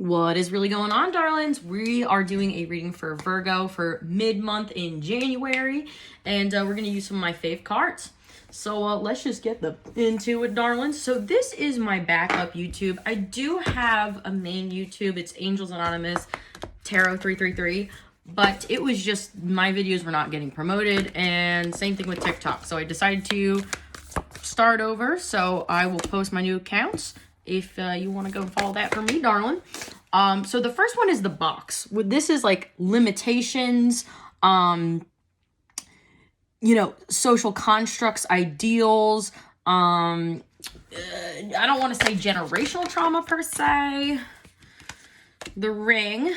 What is really going on, darlings? We are doing a reading for Virgo for mid-month in January, and we're going to use some of my fave cards. So let's just get into it, darlings. So this is my backup YouTube. I do have a main YouTube. It's Angels Anonymous Tarot 333, but it was just my videos were not getting promoted, and same thing with TikTok. So I decided to start over, so I will post my new accounts if you want to go follow that for me, darling. So the first one is the box. This is like limitations, social constructs, ideals. I don't want to say generational trauma per se. The ring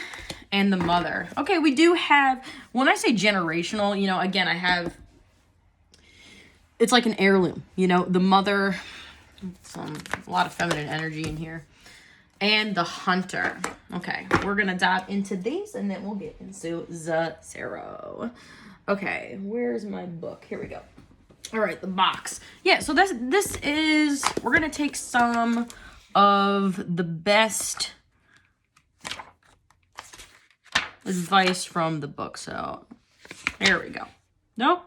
and the mother. Okay, we do have, when I say generational, again, I have, it's like an heirloom, the mother, a lot of feminine energy in here. And the hunter. Okay, we're going to dive into these and then we'll get into the tarot. Okay, where's my book? Here we go. All right, the box. Yeah, so this is, we're going to take some of the best advice from the book. So, there we go. Nope.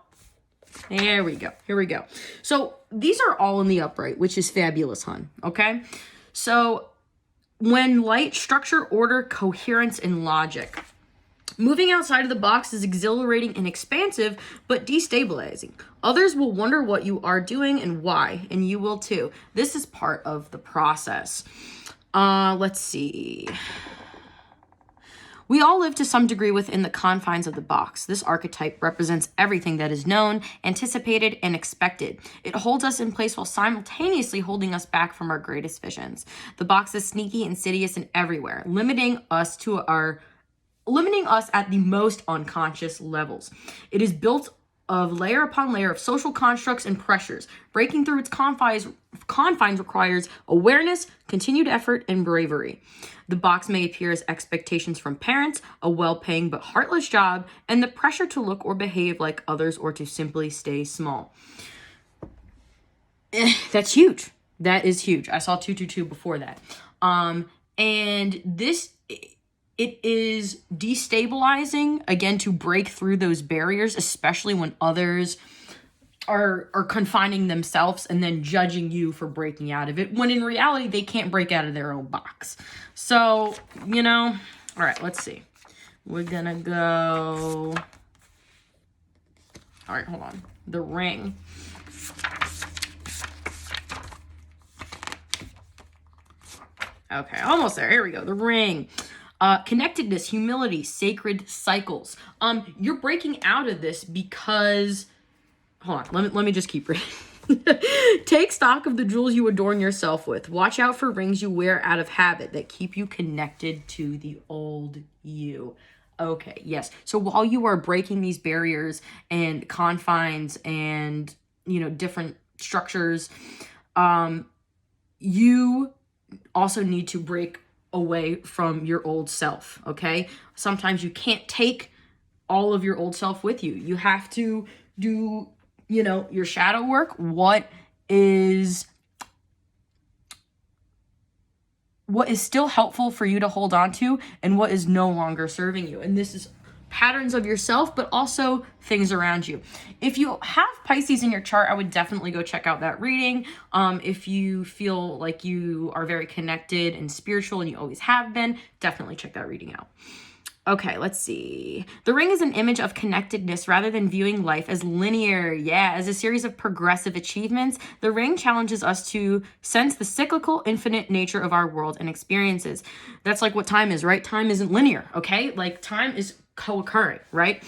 There we go. Here we go. So, these are all in the upright, which is fabulous, hun. Okay? So, when light, structure, order, coherence, and logic. Moving outside of the box is exhilarating and expansive, but destabilizing. Others will wonder what you are doing and why, and you will too. This is part of the process. Let's see. We all live to some degree within the confines of the box. This archetype represents everything that is known, anticipated, and expected. It holds us in place while simultaneously holding us back from our greatest visions. The box is sneaky, insidious, and everywhere, limiting us at the most unconscious levels. It is built of layer upon layer of social constructs and pressures. Breaking through its confines requires awareness, continued effort, and bravery. The box may appear as expectations from parents, a well-paying but heartless job, and the pressure to look or behave like others or to simply stay small. That's huge. That is huge. I saw 222 before that. And this, it is destabilizing, again, to break through those barriers, especially when others are confining themselves and then judging you for breaking out of it, when in reality, they can't break out of their own box. So, all right, let's see. We're gonna go, all right, hold on. The ring. Okay, almost there. Here we go. The ring. Connectedness, humility, sacred cycles. You're breaking out of this because, hold on, let me just keep reading. Take stock of the jewels you adorn yourself with. Watch out for rings you wear out of habit that keep you connected to the old you. Okay, yes. So while you are breaking these barriers and confines and, different structures, you also need to break away from your old self, okay? Sometimes you can't take all of your old self with you. You have to do, your shadow work. What is still helpful for you to hold on to and what is no longer serving you. And this is patterns of yourself, but also things around you. If you have Pisces in your chart, I would definitely go check out that reading. If you feel like you are very connected and spiritual and you always have been, definitely check that reading out. Okay, let's see. The ring is an image of connectedness rather than viewing life as linear. Yeah, as a series of progressive achievements, the ring challenges us to sense the cyclical, infinite nature of our world and experiences. That's like what time is, right? Time isn't linear, okay? Like time is co-occurring, right?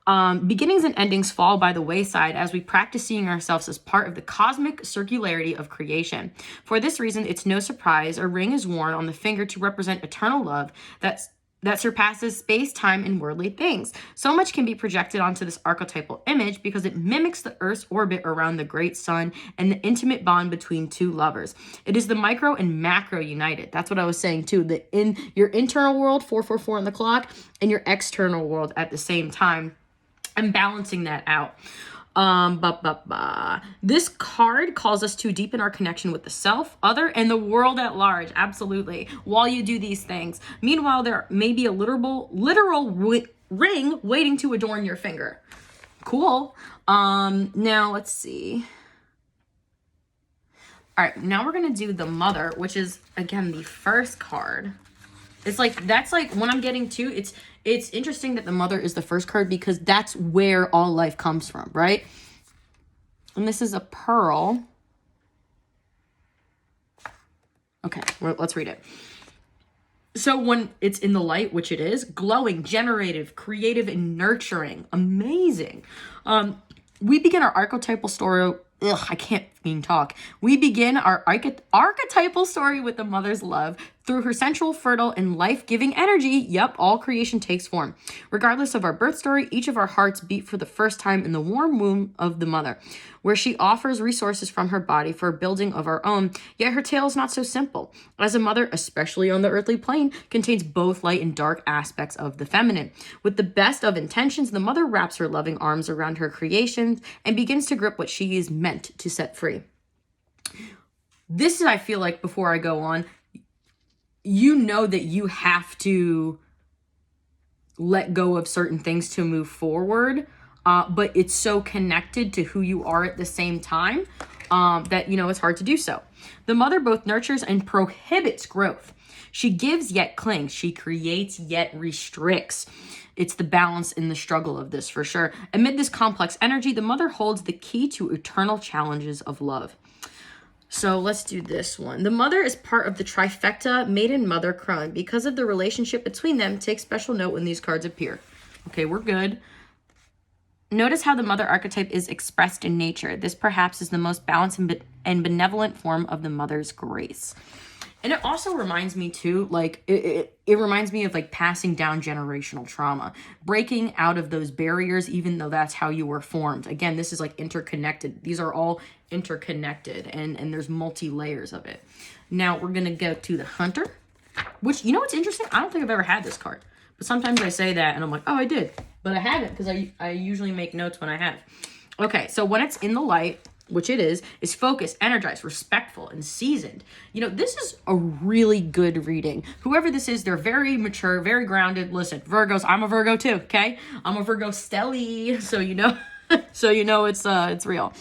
Beginnings and endings fall by the wayside as we practice seeing ourselves as part of the cosmic circularity of creation. For this reason, it's no surprise a ring is worn on the finger to represent eternal love that surpasses space, time, and worldly things. So much can be projected onto this archetypal image because it mimics the Earth's orbit around the great sun and the intimate bond between two lovers. It is the micro and macro united. That's what I was saying too. In your internal world, 444 on the clock, and your external world at the same time, and balancing that out. This card calls us to deepen our connection with the self, other, and the world at large. Absolutely. While you do these things. Meanwhile, there may be a literal ring waiting to adorn your finger. Cool. Now let's see. All right, now we're going to do the Mother, which is, again, the first card. It's like, that's like what I'm getting to. It's interesting that the Mother is the first card because that's where all life comes from, right? And this is a pearl. Okay, let's read it. So when it's in the light, which it is, glowing, generative, creative, and nurturing. Amazing. We begin our archetypal story. I can't even talk. We begin our archetypal story with the Mother's love. Through her sensual, fertile, and life-giving energy, yep, all creation takes form. Regardless of our birth story, each of our hearts beat for the first time in the warm womb of the Mother, where she offers resources from her body for a building of our own, yet her tale is not so simple. As a mother, especially on the earthly plane, contains both light and dark aspects of the feminine. With the best of intentions, the Mother wraps her loving arms around her creations and begins to grip what she is meant to set free. This is, I feel like, before I go on, you know that you have to let go of certain things to move forward, but it's so connected to who you are at the same time that, you know, it's hard to do so. The Mother both nurtures and prohibits growth. She gives yet clings. She creates yet restricts. It's the balance in the struggle of this, for sure. Amid this complex energy, the Mother holds the key to eternal challenges of love. So let's do this one. The Mother is part of the trifecta Maiden, Mother, Crone. Because of the relationship between them, take special note when these cards appear. Okay, we're good. Notice how the Mother archetype is expressed in nature. This perhaps is the most balanced and benevolent form of the Mother's grace. And it also reminds me too, like, it reminds me of like passing down generational trauma, breaking out of those barriers, even though that's how you were formed. Again, this is like interconnected. These are all interconnected and there's multi-layers of it. Now we're going to go to the Hunter, which, you know what's interesting? I don't think I've ever had this card, but sometimes I say that and I'm like, oh, I did, but I haven't because I usually make notes when I have. Okay, so when it's in the light, which it is focused, energized, respectful, and seasoned. You know, this is a really good reading. Whoever this is, they're very mature, very grounded. Listen, Virgos, I'm a Virgo too, okay? I'm a Virgo stelly, so you know, it's real.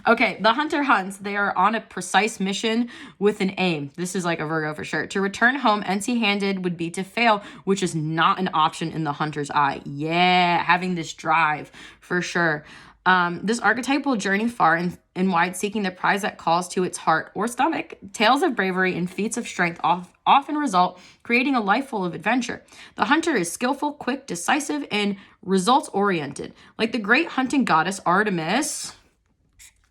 Okay, the Hunter hunts. They are on a precise mission with an aim. This is like a Virgo for sure. To return home empty-handed would be to fail, which is not an option in the Hunter's eye. Yeah, having this drive for sure. This archetype will journey far and wide, seeking the prize that calls to its heart or stomach. Tales of bravery and feats of strength often result, creating a life full of adventure. The Hunter is skillful, quick, decisive, and results-oriented. Like the great hunting goddess Artemis,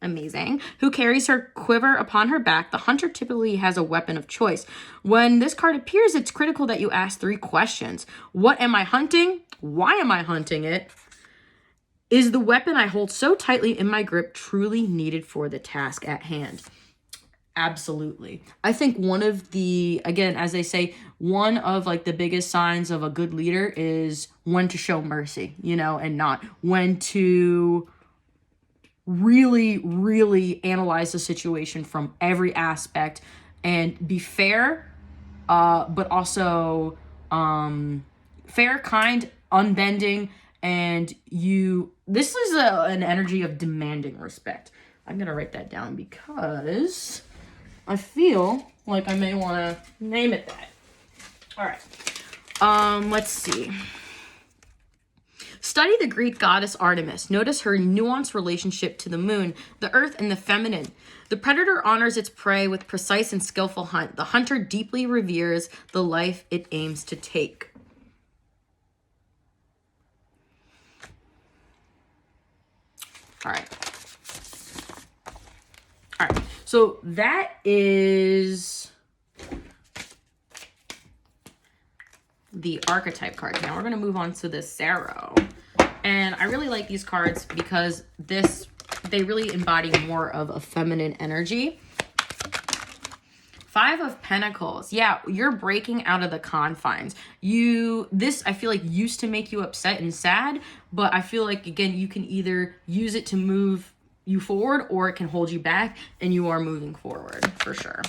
amazing, who carries her quiver upon her back, the Hunter typically has a weapon of choice. When this card appears, it's critical that you ask 3 questions. What am I hunting? Why am I hunting it? Is the weapon I hold so tightly in my grip truly needed for the task at hand? Absolutely. I think one of the, again, as they say, one of like the biggest signs of a good leader is when to show mercy, you know, and not when to really, really analyze the situation from every aspect and be fair, but also fair, kind, unbending, and this is an energy of demanding respect. I'm going to write that down because I feel like I may want to name it that. All right. Let's see. Study the Greek goddess Artemis. Notice her nuanced relationship to the moon, the earth, and the feminine. The predator honors its prey with precise and skillful hunt. The hunter deeply reveres the life it aims to take. All right. So that is the archetype cards. Now we're going to move on to the Tarot. And I really like these cards because they really embody more of a feminine energy. Five of Pentacles. Yeah, you're breaking out of the confines. This I feel like used to make you upset and sad, but I feel like, again, you can either use it to move you forward or it can hold you back, and you are moving forward for sure.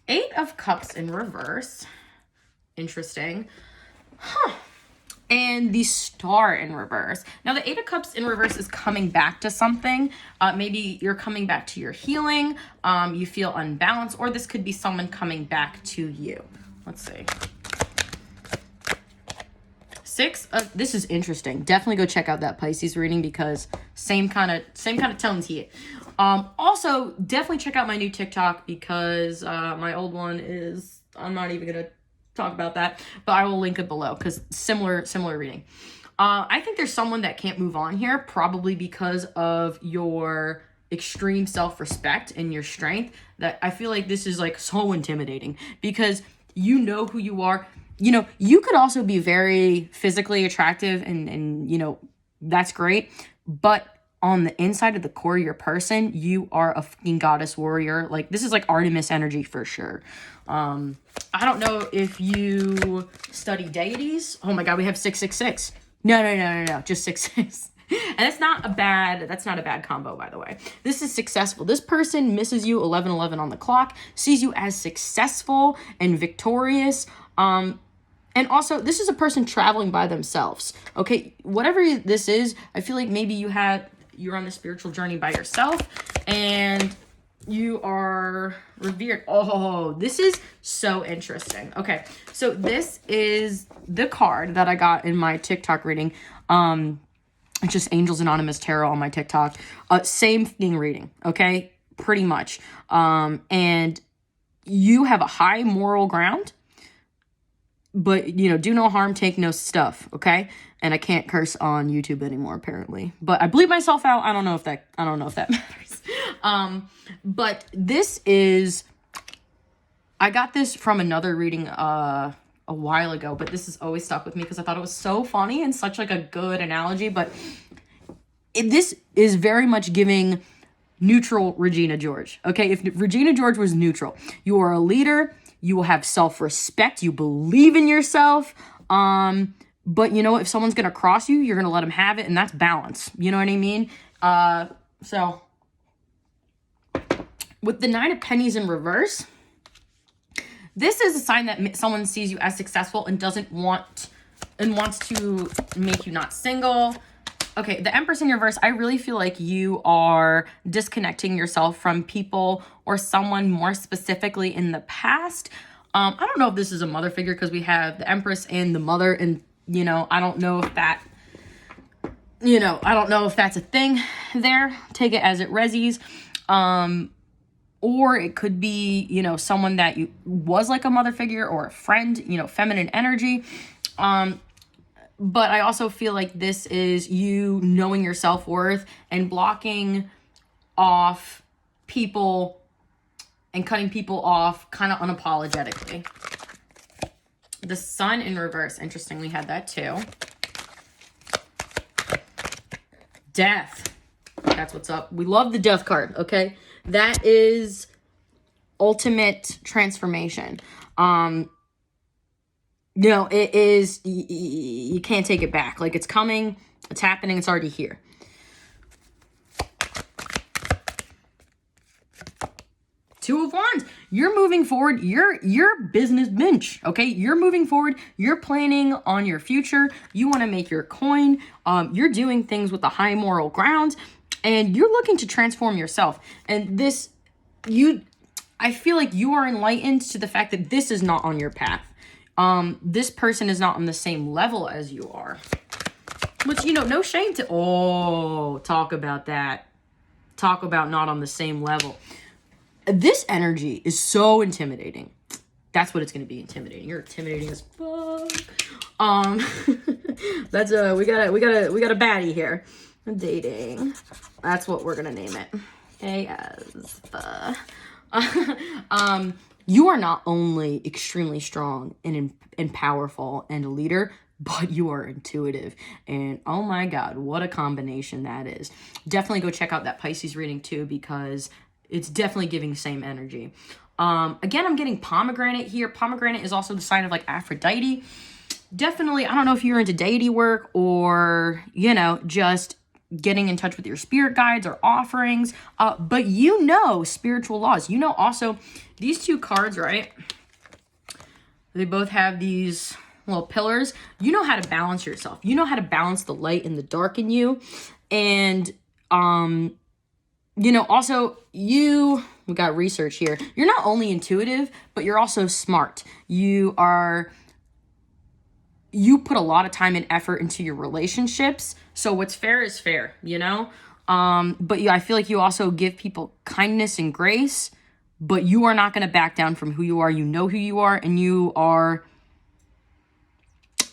Eight of Cups in reverse. Interesting. And the Star in reverse. Now, the Eight of Cups in reverse is coming back to something. Maybe you're coming back to your healing. You feel unbalanced, or this could be someone coming back to you. Let's see. This is interesting. Definitely go check out that Pisces reading, because same kind of tones here. Also, definitely check out my new TikTok, because my old one is, I'm not even gonna talk about that, but I will link it below, because similar reading. I think there's someone that can't move on here, probably because of your extreme self-respect and your strength, that I feel like this is like so intimidating, because you know who you are. You know, you could also be very physically attractive, and you know, that's great, but on the inside of the core of your person, you are a fucking goddess warrior. Like, this is like Artemis energy for sure. I don't know if you study deities. Oh my God, we have 666. No, just 66. And that's not a bad combo, by the way. This is successful. This person misses you 11:11 on the clock, sees you as successful and victorious. And also, this is a person traveling by themselves. Okay, whatever this is, I feel like maybe you're on the spiritual journey by yourself, and you are revered. Oh, this is so interesting. Okay, so this is the card that I got in my TikTok reading. It's just Angels Anonymous Tarot on my TikTok. Same thing reading, okay? Pretty much. And you have a high moral ground, but, you know, do no harm, take no stuff, okay? And I can't curse on YouTube anymore, apparently. But I bleep myself out. I don't know if that matters. But this is, I got this from another reading a while ago, but this has always stuck with me because I thought it was so funny and such like a good analogy. But this is very much giving neutral Regina George, okay? If Regina George was neutral, you are a leader, you will have self-respect, you believe in yourself, but you know, if someone's gonna cross you, you're gonna let them have it, and that's balance. You know what I mean? So with the Nine of Pennies in reverse, this is a sign that someone sees you as successful and wants to make you not single. Okay, the Empress in reverse, I really feel like you are disconnecting yourself from people or someone more specifically in the past. I don't know if this is a mother figure, because we have the Empress and the mother, and, you know, I don't know if that's a thing there. Take it as it resis. Or it could be, you know, someone that you was like a mother figure or a friend, you know, feminine energy. But I also feel like this is you knowing your self-worth and blocking off people and cutting people off kind of unapologetically. The Sun in reverse. Interesting, we had that too. Death. That's what's up. We love the Death card, okay? That is ultimate transformation. You know, it is, you can't take it back. Like, it's coming, it's happening, it's already here. Two of Wands. You're moving forward. You're business bench, okay? You're moving forward. You're planning on your future. You want to make your coin. You're doing things with a high moral ground, and you're looking to transform yourself. And I feel like you are enlightened to the fact that this is not on your path. This person is not on the same level as you are. Which, you know, no shame to, talk about that. Talk about not on the same level. This energy is so intimidating. That's what it's going to be, intimidating. You're intimidating as fuck. That's we got a baddie here. Dating. That's what we're going to name it. Okay, you are not only extremely strong and powerful and a leader, but you are intuitive. And oh my God, what a combination that is. Definitely go check out that Pisces reading too, because it's definitely giving the same energy. Again, I'm getting pomegranate here. Pomegranate is also the sign of like Aphrodite. Definitely, I don't know if you're into deity work or, you know, just getting in touch with your spirit guides or offerings, but you know spiritual laws. You know also these two cards, right? They both have these little pillars. You know how to balance yourself. You know how to balance the light and the dark in you. And, you know, also we got research here. You're not only intuitive, but you're also smart. You put a lot of time and effort into your relationships. So what's fair is fair, you know? But I feel like you also give people kindness and grace, but you are not going to back down from who you are. You know who you are, and you are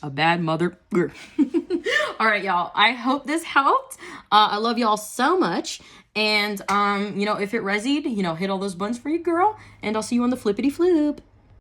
a bad mother. All right, y'all. I hope this helped. I love y'all so much. And, you know, if it resonated, you know, hit all those buttons for you, girl. And I'll see you on the flippity flip.